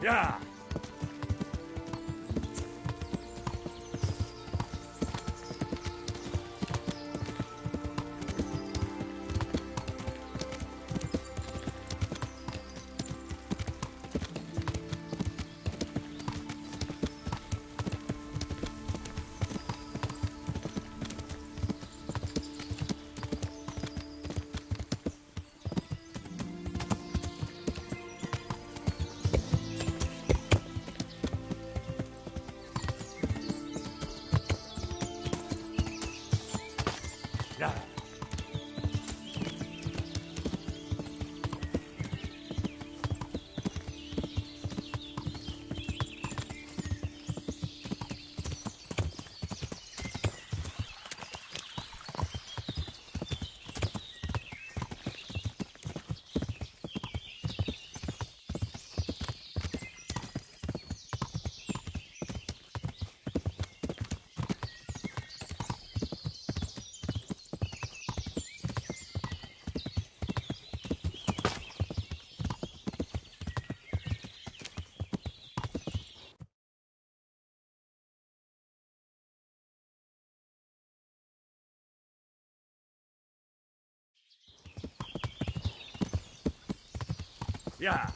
Yeah. Yeah. Yeah.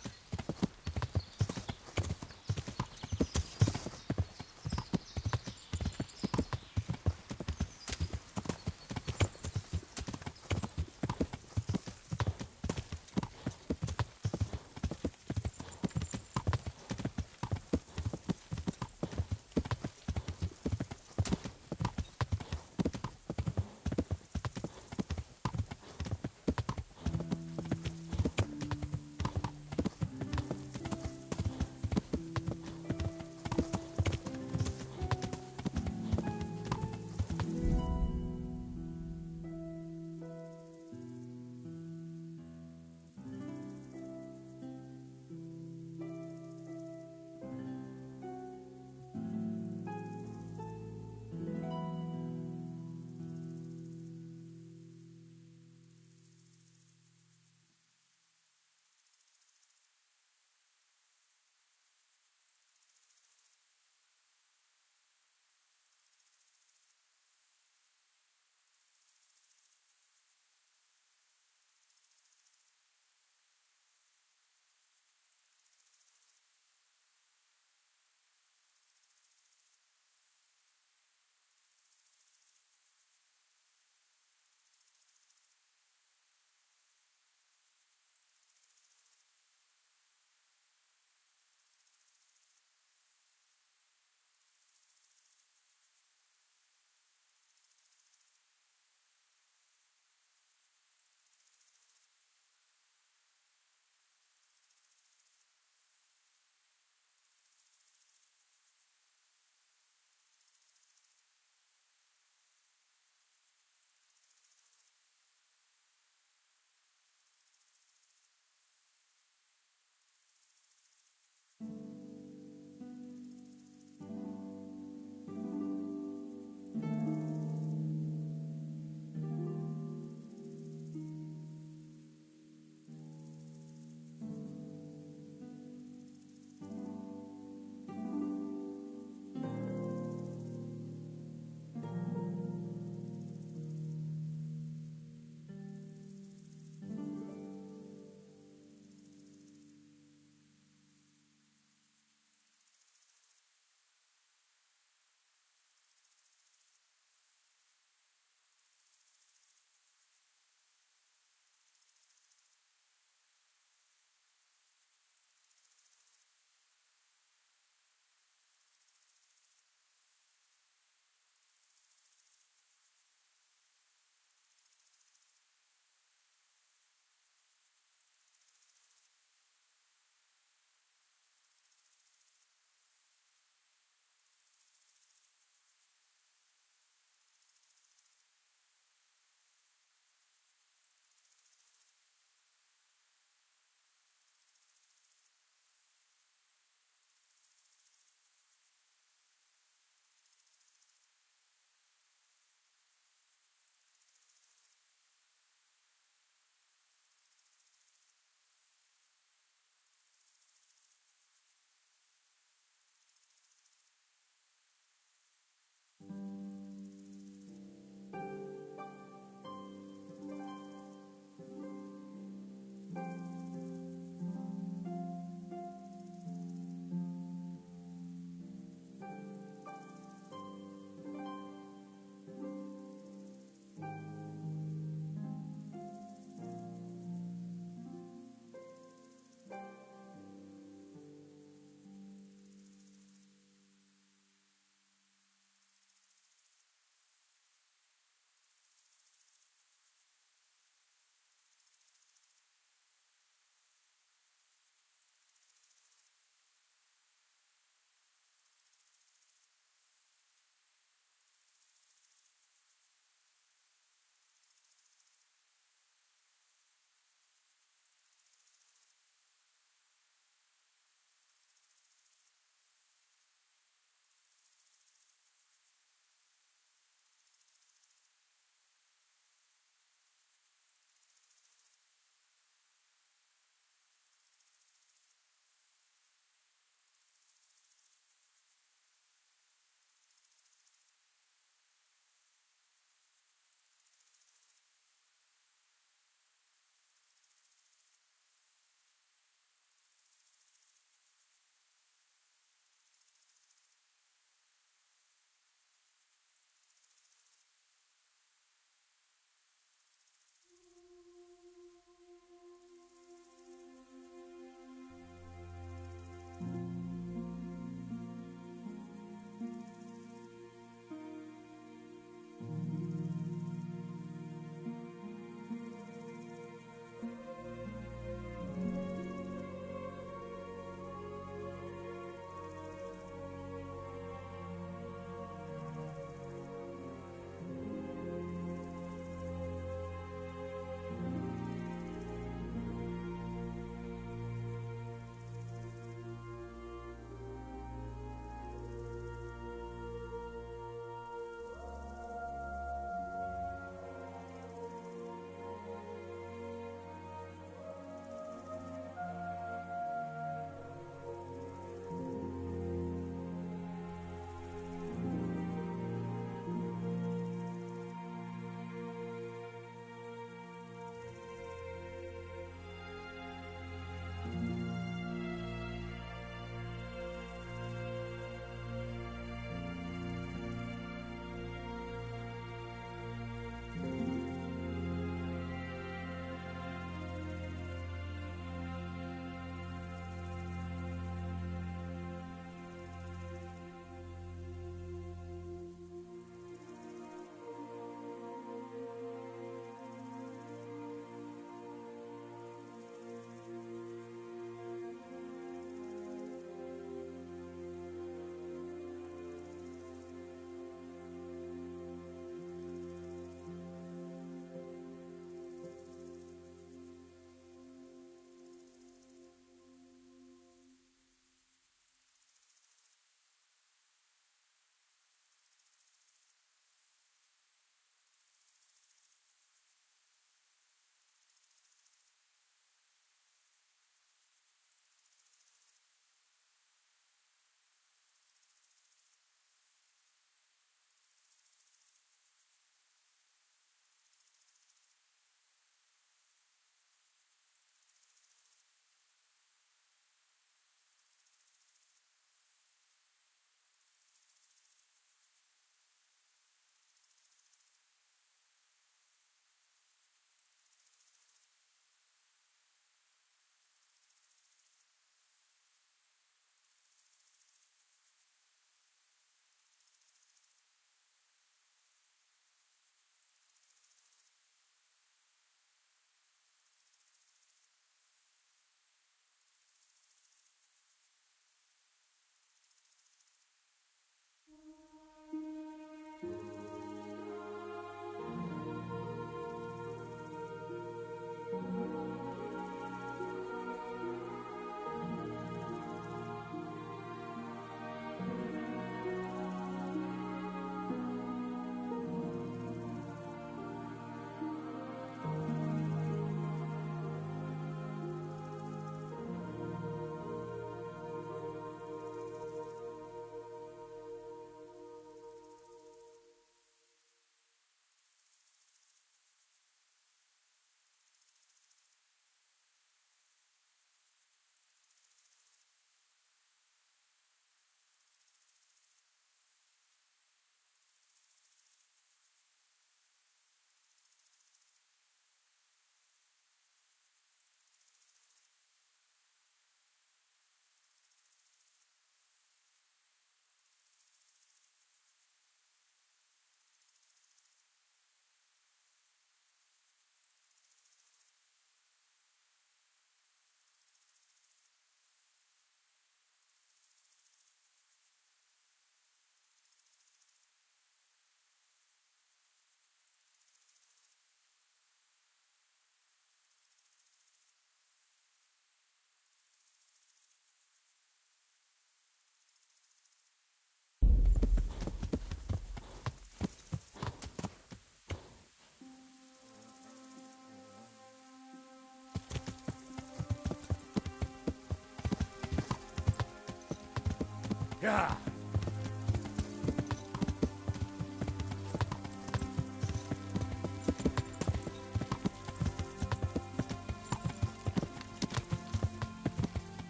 Yeah.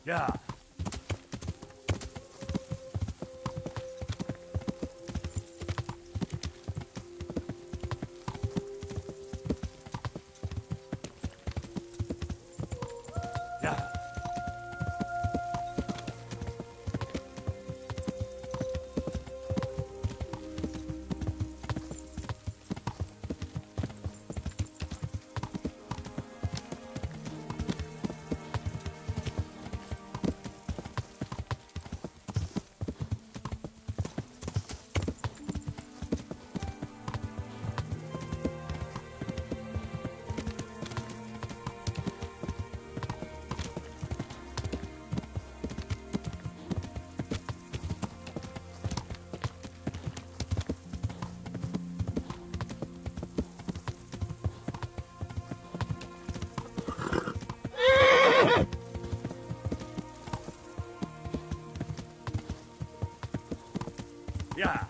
Yeah. Yeah. Yeah.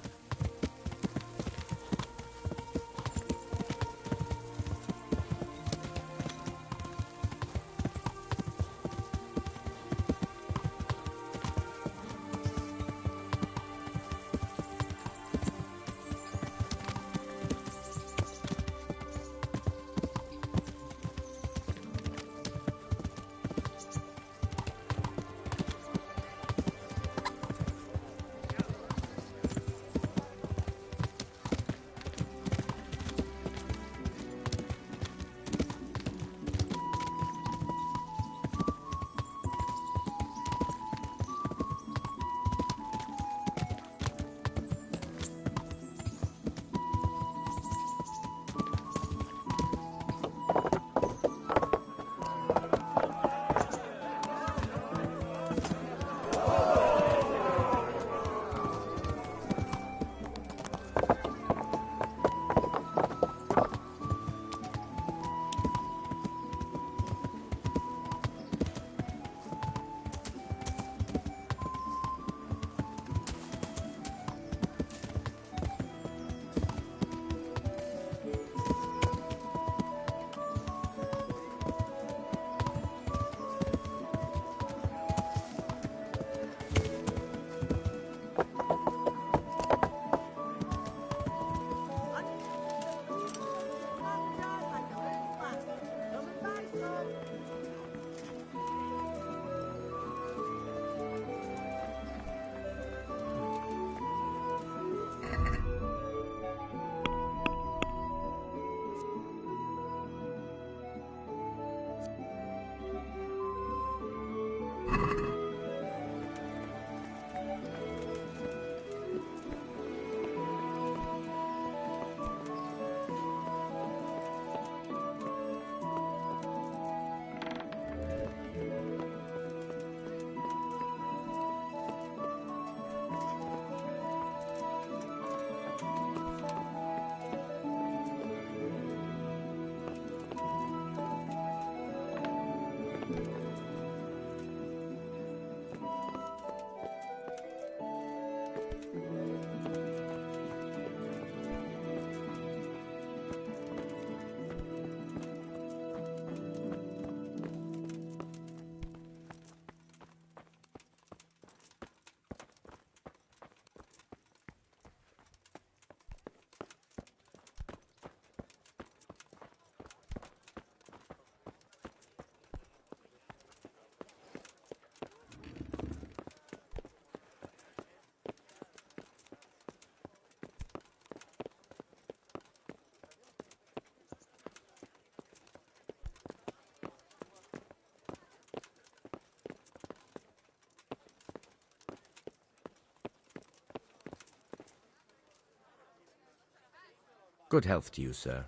Good health to you, sir.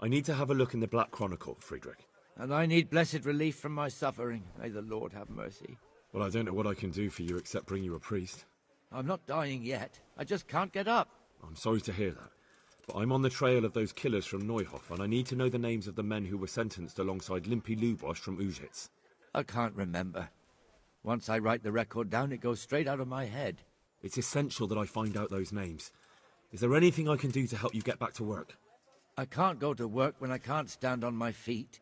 I need to have a look in the Black Chronicle, Friedrich. And I need blessed relief from my suffering. May the Lord have mercy. Well, I don't know what I can do for you except bring you a priest. I'm not dying yet. I just can't get up. I'm sorry to hear that. But I'm on the trail of those killers from Neuhof, and I need to know the names of the men who were sentenced alongside Limpy Lubosh from Ujitz. I can't remember. Once I write the record down, it goes straight out of my head. It's essential that I find out those names. Is there anything I can do to help you get back to work? I can't go to work when I can't stand on my feet.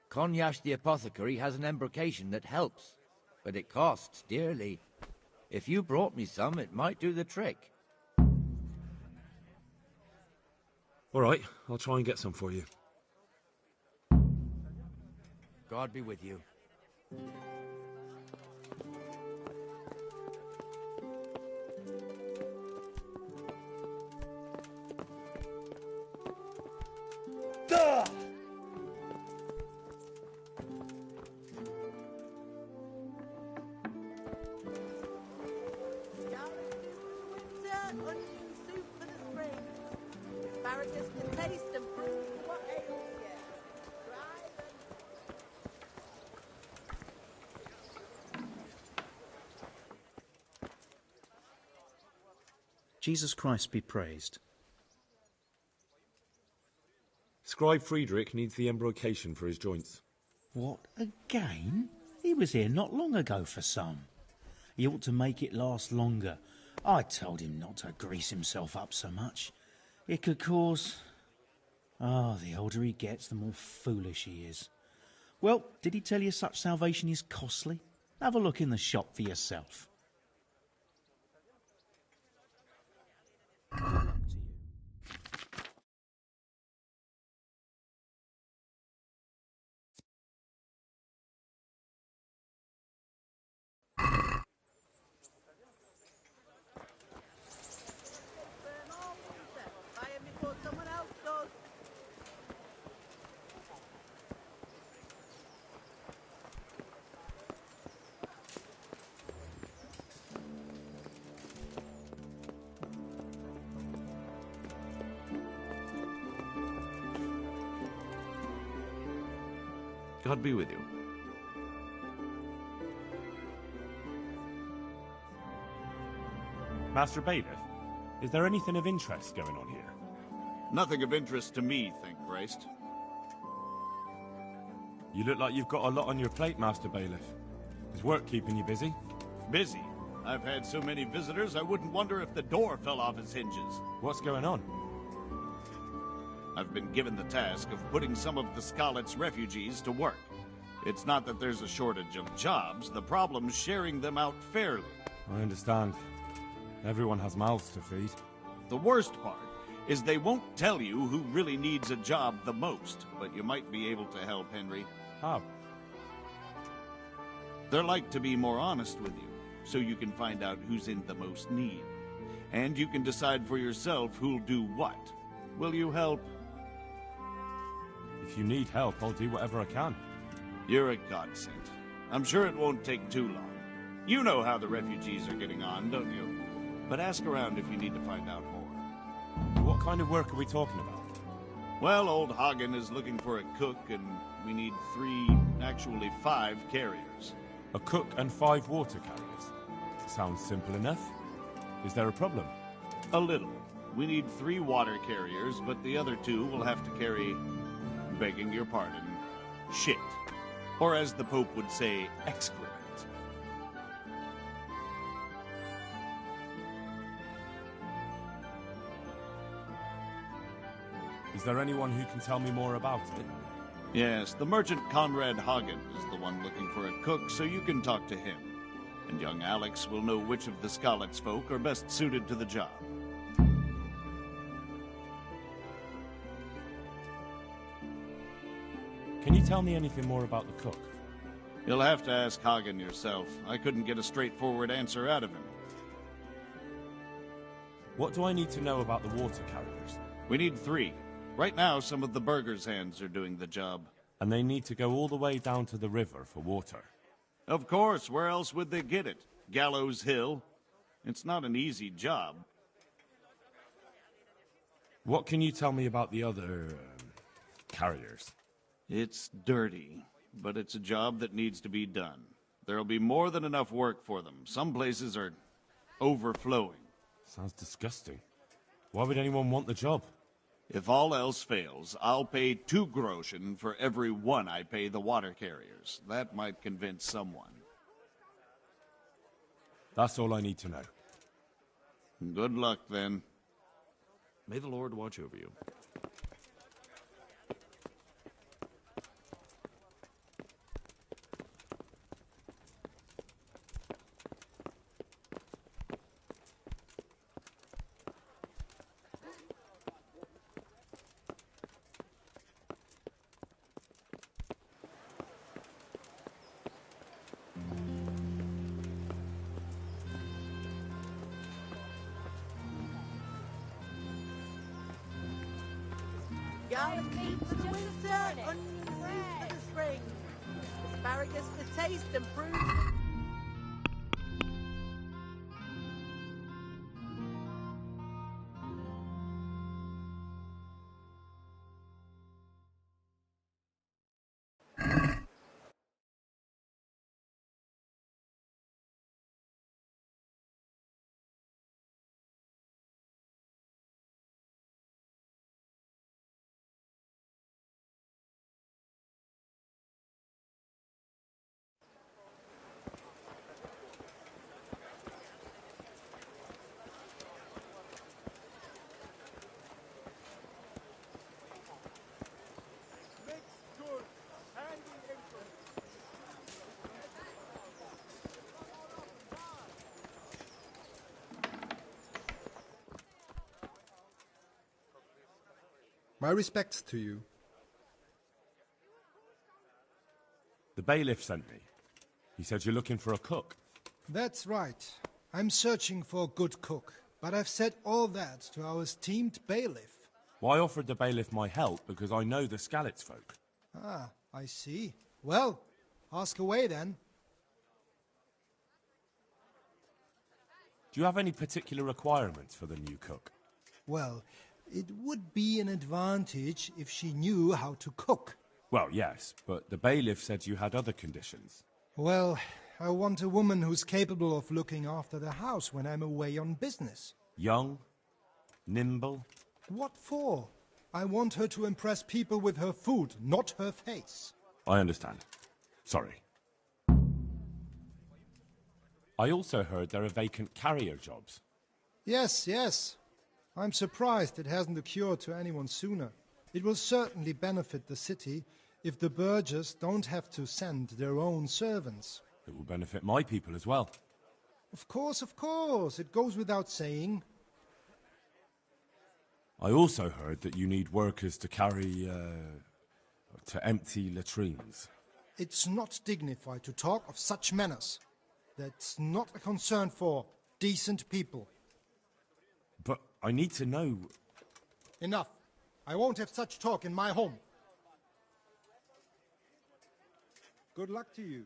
Konyash the apothecary has an embrocation that helps, but it costs dearly. If you brought me some, it might do the trick. All right, I'll try and get some for you. God be with you. Jesus Christ be praised. Scribe Friedrich needs the embrocation for his joints. What, again? He was here not long ago for some. He ought to make it last longer. I told him not to grease himself up so much. It could cause... the older he gets, the more foolish he is. Well, did he tell you such salvation is costly? Have a look in the shop for yourself. God be with you. Master Bailiff, is there anything of interest going on here? Nothing of interest to me, thank Christ. You look like you've got a lot on your plate, Master Bailiff. Is work keeping you busy? Busy? I've had so many visitors, I wouldn't wonder if the door fell off its hinges. What's going on? I've been given the task of putting some of the Skalitz refugees to work. It's not that there's a shortage of jobs, the problem's sharing them out fairly. I understand. Everyone has mouths to feed. The worst part is they won't tell you who really needs a job the most, but you might be able to help, Henry. How? They're like to be more honest with you, so you can find out who's in the most need. And you can decide for yourself who'll do what. Will you help? If you need help, I'll do whatever I can. You're a godsend. I'm sure it won't take too long. You know how the refugees are getting on, don't you? But ask around if you need to find out more. What kind of work are we talking about? Well, old Hagen is looking for a cook, and we need 5 carriers. A cook and 5 water carriers. Sounds simple enough. Is there a problem? A little. We need 3 water carriers, but the other 2 will have to carry, begging your pardon, shit. Or as the Pope would say, excrement. Is there anyone who can tell me more about it? Yes, the merchant Conrad Hagen is the one looking for a cook, so you can talk to him. And young Alex will know which of the Skalitz folk are best suited to the job. Can you tell me anything more about the cook? You'll have to ask Hagen yourself. I couldn't get a straightforward answer out of him. What do I need to know about the water carriers? We need 3. Right now, some of the burghers' hands are doing the job. And they need to go all the way down to the river for water. Of course, where else would they get it? Gallows Hill? It's not an easy job. What can you tell me about the other carriers? It's dirty, but it's a job that needs to be done. There'll be more than enough work for them. Some places are overflowing. Sounds disgusting. Why would anyone want the job? If all else fails, I'll pay 2 groschen for every 1 I pay the water carriers. That might convince someone. That's all I need to know. Good luck, then. May the Lord watch over you. Garlic meat for the winter, onion seeds for the spring, asparagus for taste and prunes for... My respects to you. The bailiff sent me. He said you're looking for a cook. That's right. I'm searching for a good cook, but I've said all that to our esteemed bailiff. Well, I offered the bailiff my help because I know the Skalitz folk. Ah, I see. Well, ask away then. Do you have any particular requirements for the new cook? Well, it would be an advantage if she knew how to cook. Well, yes, but the bailiff said you had other conditions. Well, I want a woman who's capable of looking after the house when I'm away on business. Young, nimble. What for? I want her to impress people with her food, not her face. I understand. Sorry. I also heard there are vacant carrier jobs. Yes, yes. I'm surprised it hasn't occurred to anyone sooner. It will certainly benefit the city if the burghers don't have to send their own servants. It will benefit my people as well. Of course, it goes without saying. I also heard that you need workers to carry, to empty latrines. It's not dignified to talk of such manners. That's not a concern for decent people. But I need to know... Enough. I won't have such talk in my home. Good luck to you.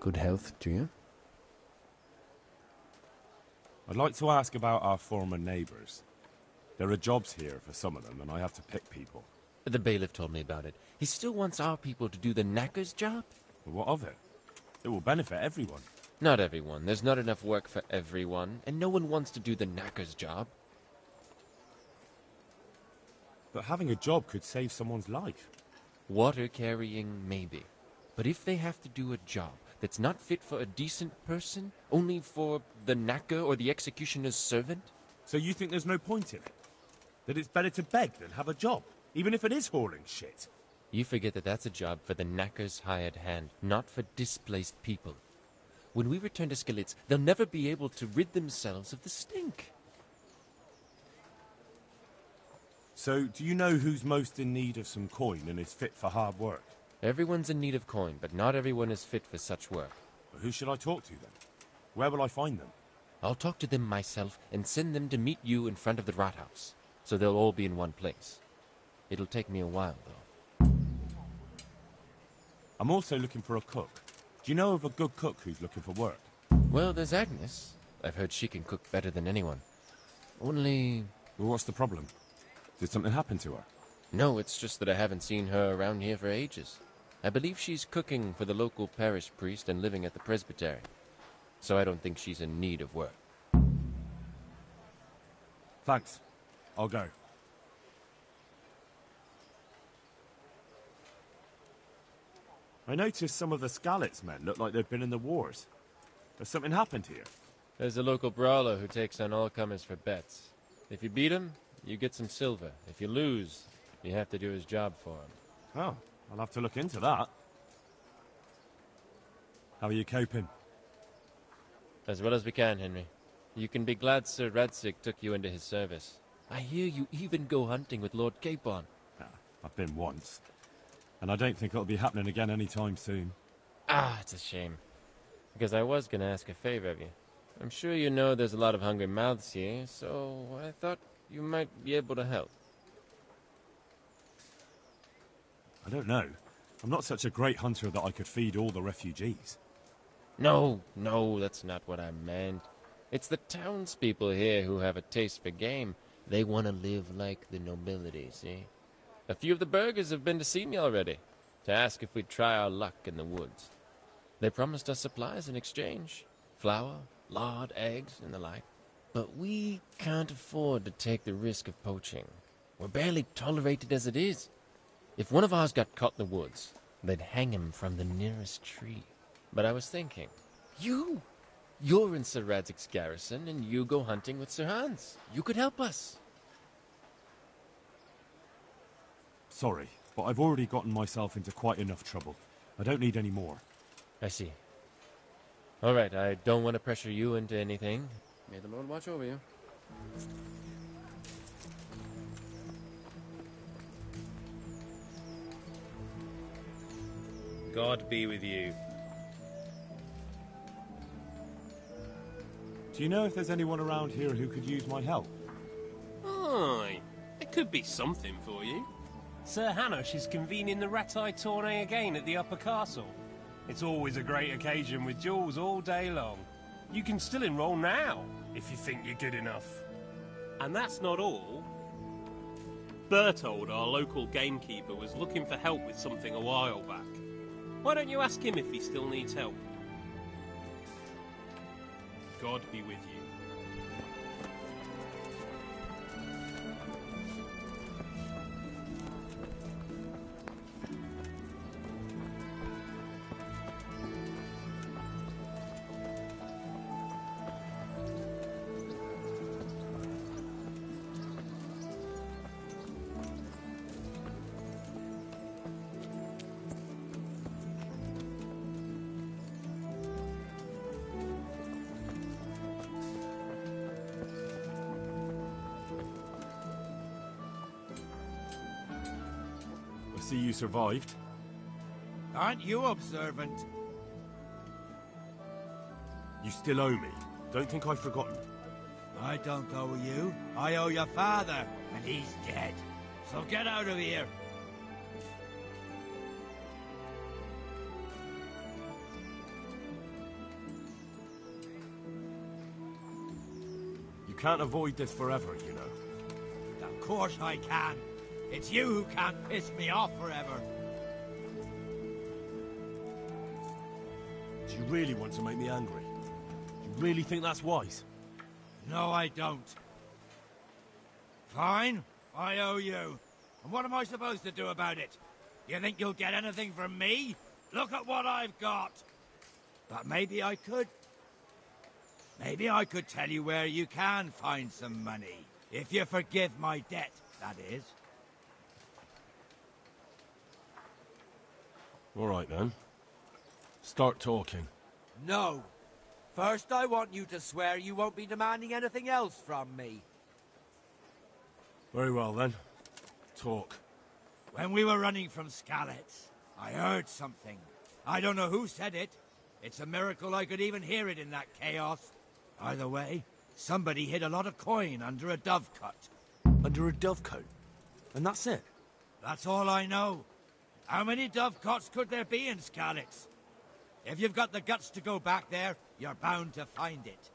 Good health to you. I'd like to ask about our former neighbours. There are jobs here for some of them, and I have to pick people. The bailiff told me about it. He still wants our people to do the knacker's job? But what of it? It will benefit everyone. Not everyone. There's not enough work for everyone, and no one wants to do the knacker's job. But having a job could save someone's life. Water carrying, maybe. But if they have to do a job that's not fit for a decent person, only for the knacker or the executioner's servant? So you think there's no point in it? That it's better to beg than have a job, even if it is hauling shit? You forget that that's a job for the knacker's hired hand, not for displaced people. When we return to Skalitz, they'll never be able to rid themselves of the stink. So, do you know who's most in need of some coin and is fit for hard work? Everyone's in need of coin, but not everyone is fit for such work. Well, who should I talk to then? Where will I find them? I'll talk to them myself and send them to meet you in front of the Rathaus, so they'll all be in one place. It'll take me a while, though. I'm also looking for a cook. Do you know of a good cook who's looking for work? Well, there's Agnes. I've heard she can cook better than anyone. Only... Well, what's the problem? Did something happen to her? No, it's just that I haven't seen her around here for ages. I believe she's cooking for the local parish priest and living at the presbytery. So I don't think she's in need of work. Thanks. I'll go. I noticed some of the Skalitz men look like they've been in the wars. Has something happened here? There's a local brawler who takes on all comers for bets. If you beat him, you get some silver. If you lose, you have to do his job for him. Oh, I'll have to look into that. How are you coping? As well as we can, Henry. You can be glad Sir Radzig took you into his service. I hear you even go hunting with Lord Capon. I've been once. And I don't think it'll be happening again anytime soon. Ah, it's a shame. Because I was going to ask a favor of you. I'm sure you know there's a lot of hungry mouths here, so I thought you might be able to help. I don't know. I'm not such a great hunter that I could feed all the refugees. No, that's not what I meant. It's the townspeople here who have a taste for game. They want to live like the nobility, see? A few of the burghers have been to see me already, to ask if we'd try our luck in the woods. They promised us supplies in exchange. Flour, lard, eggs, and the like. But we can't afford to take the risk of poaching. We're barely tolerated as it is. If one of ours got caught in the woods, they'd hang him from the nearest tree. But I was thinking, you're in Sir Radzig's garrison, and you go hunting with Sir Hans. You could help us. Sorry, but I've already gotten myself into quite enough trouble. I don't need any more. I see. All right, I don't want to pressure you into anything. May the Lord watch over you. God be with you. Do you know if there's anyone around here who could use my help? Aye, it could be something for you. Sir Hanush is convening the Ratai tourney again at the Upper Castle. It's always a great occasion with duels all day long. You can still enroll now, if you think you're good enough. And that's not all. Bertold, our local gamekeeper, was looking for help with something a while back. Why don't you ask him if he still needs help? God be with you. See, you survived. Aren't you observant? You still owe me. Don't think I've forgotten. I don't owe you. I owe your father, and he's dead. So get out of here. can't avoid this forever, you know. Of course I can. It's you who can't piss me off forever. Do you really want to make me angry? Do you really think that's wise? No, I don't. Fine, I owe you. And what am I supposed to do about it? You think you'll get anything from me? Look at what I've got. But maybe I could. Maybe I could tell you where you can find some money. If you forgive my debt, that is. All right, then. Start talking. No. First, I want you to swear you won't be demanding anything else from me. Very well, then. Talk. When we were running from Skalitz, I heard something. I don't know who said it. It's a miracle I could even hear it in that chaos. Either way, somebody hid a lot of coin under a dovecote. Under a dovecote? And that's it? That's all I know. How many dovecotes could there be in Skalitz? If you've got the guts to go back there, you're bound to find it.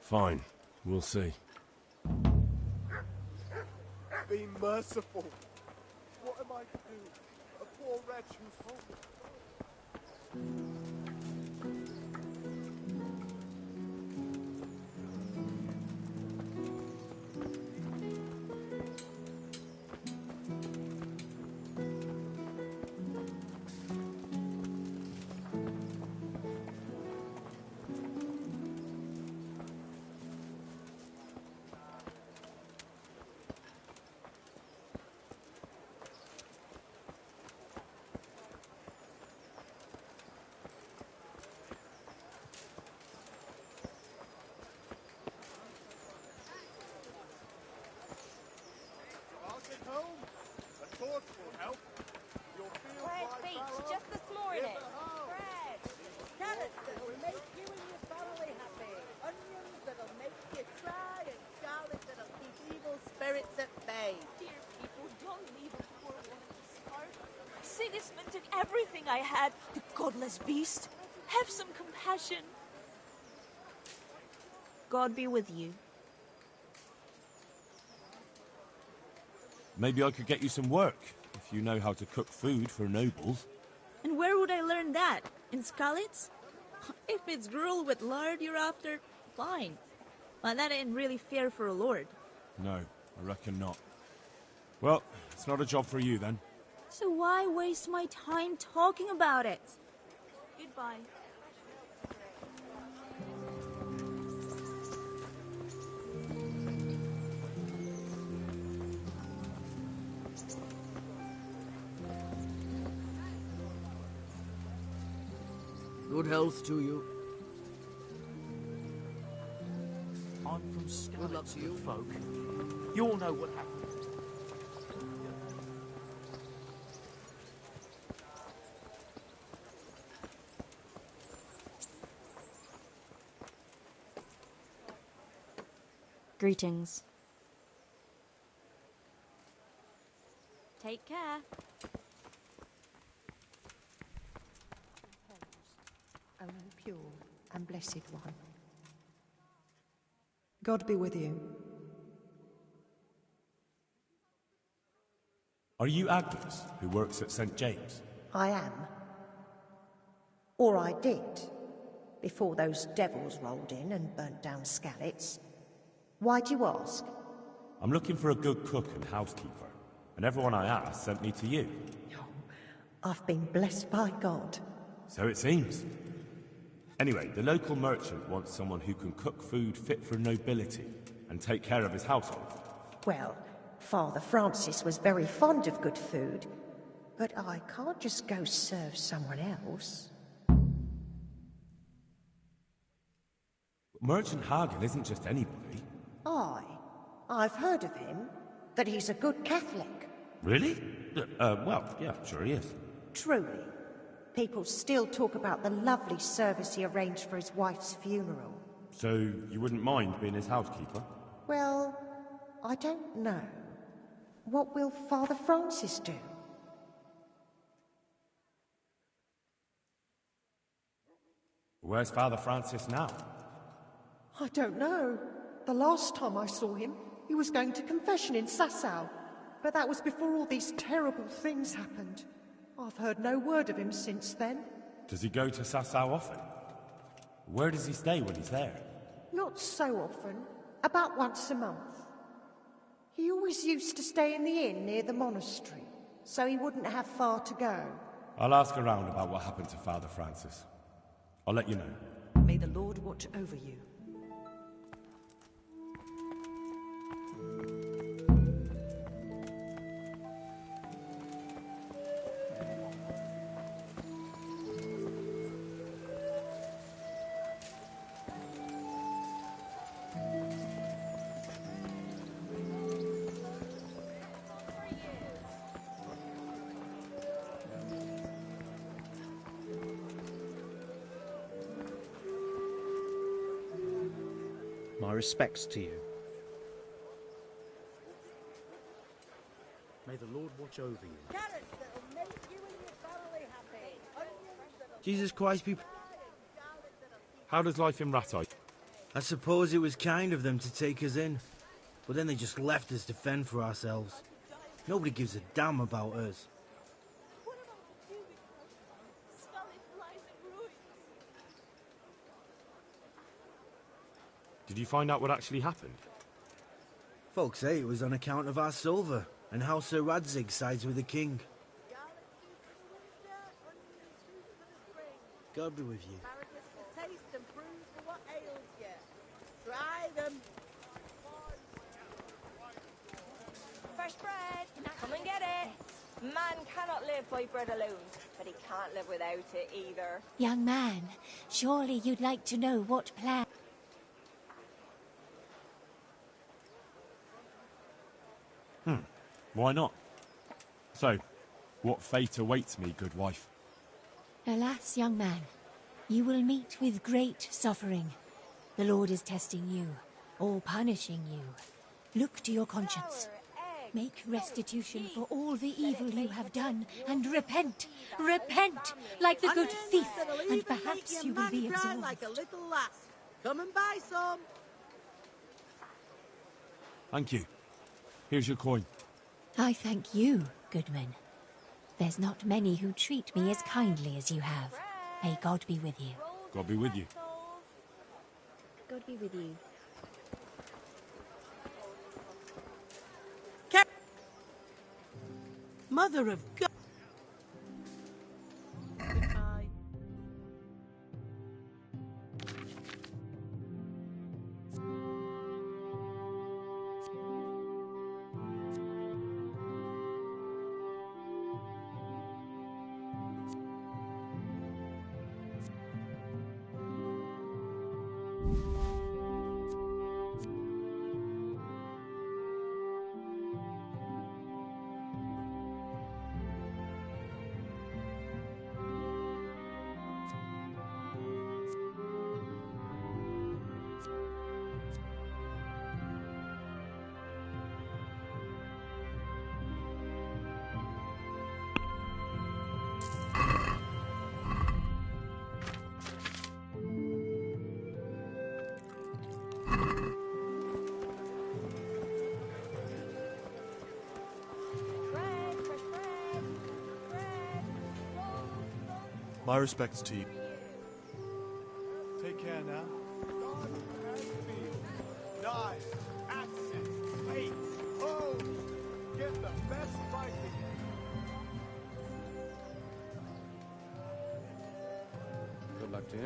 Fine. We'll see. Be merciful. What am I to do? A poor wretch who's homeless. Bread beach, just this morning. Bread. Carrots that will make you and your family happy. Onions that'll make you cry, and garlic that'll keep evil spirits at bay. Dear people, don't leave a poor woman to starve. Sigismund took everything I had, the godless beast. Have some compassion. God be with you. Maybe I could get you some work, if you know how to cook food for nobles. And where would I learn that? In Skalitz? If it's gruel with lard you're after, fine. But that ain't really fair for a lord. No, I reckon not. Well, it's not a job for you then. So why waste my time talking about it? Goodbye. Good health to you. I'm from Skalitz, Good luck to you. folk. You all know what happened. Greetings. Take care. O pure and blessed one. God be with you. Are you Agnes, who works at St. James? I am. Or I did, before those devils rolled in and burnt down Skalitz. Why do you ask? I'm looking for a good cook and housekeeper, and everyone I asked sent me to you. I've been blessed by God. So it seems. Anyway, the local merchant wants someone who can cook food fit for nobility and take care of his household. Well, Father Francis was very fond of good food, but I can't just go serve someone else. Merchant Hagen isn't just anybody. I've heard of him, that he's a good Catholic. Really? Well, yeah, sure he is. Truly. People still talk about the lovely service he arranged for his wife's funeral. So you wouldn't mind being his housekeeper? Well, I don't know. What will Father Francis do? Where's Father Francis now? I don't know. The last time I saw him, he was going to confession in Sasau. But that was before all these terrible things happened. I've heard no word of him since then. Does he go to Sasau often? Where does he stay when he's there? Not so often. About once a month. He always used to stay in the inn near the monastery, so he wouldn't have far to go. I'll ask around about what happened to Father Francis. I'll let you know. May the Lord watch over you. My respects to you. May the Lord watch over you. Carrots that'll make you and your family happy. Onions that'll Jesus Christ be... How does life in Rattay? I suppose it was kind of them to take us in. But then they just left us to fend for ourselves. Nobody gives a damn about us. Did you find out what actually happened? Folks say it was on account of our silver, and how Sir Radzig sides with the king. God be with you. asparagus to taste and prove for what ails you. Try them. Fresh bread! Come and get it! Man cannot live by bread alone, but he can't live without it either. Young man, surely you'd like to know what plan... Why not? So, what fate awaits me, good wife? Alas, young man, you will meet with great suffering. The Lord is testing you, or punishing you. Look to your conscience. Make restitution for all the evil you have done, and repent! Repent, like the good thief, and perhaps you will be absolved. Like a little lass. Come and buy some. Thank you. Here's your coin. I thank you, Goodman. There's not many who treat me as kindly as you have. May God be with you. God be with you. God be with you. Mother of God. My respects to you. Take care now. Knives, axes, weights, hoes. Get the best pricing. Good luck to you.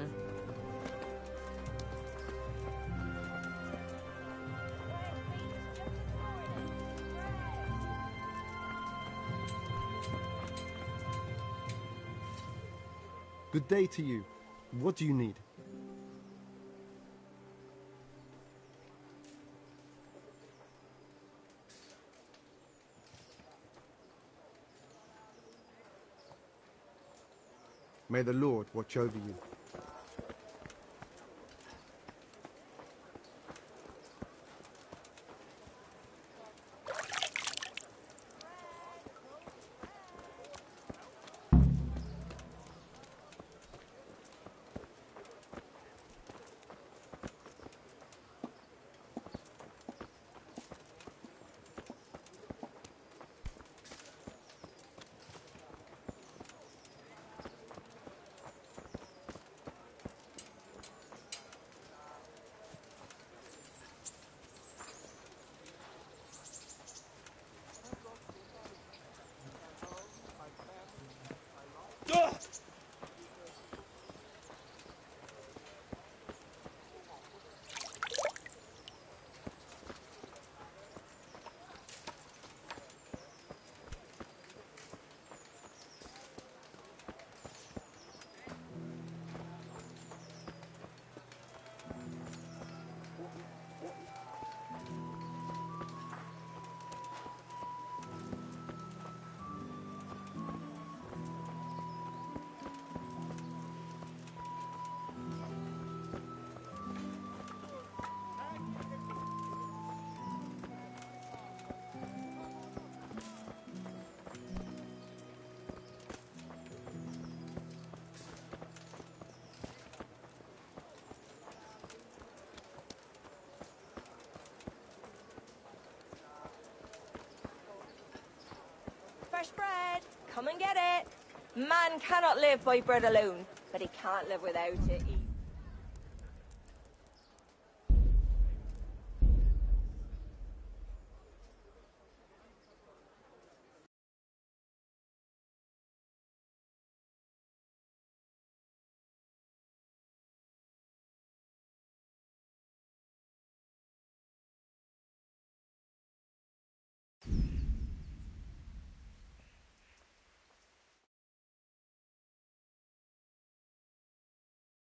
Good day to you. What do you need? May the Lord watch over you. Come and get it. Man cannot live by bread alone, but he can't live without it either.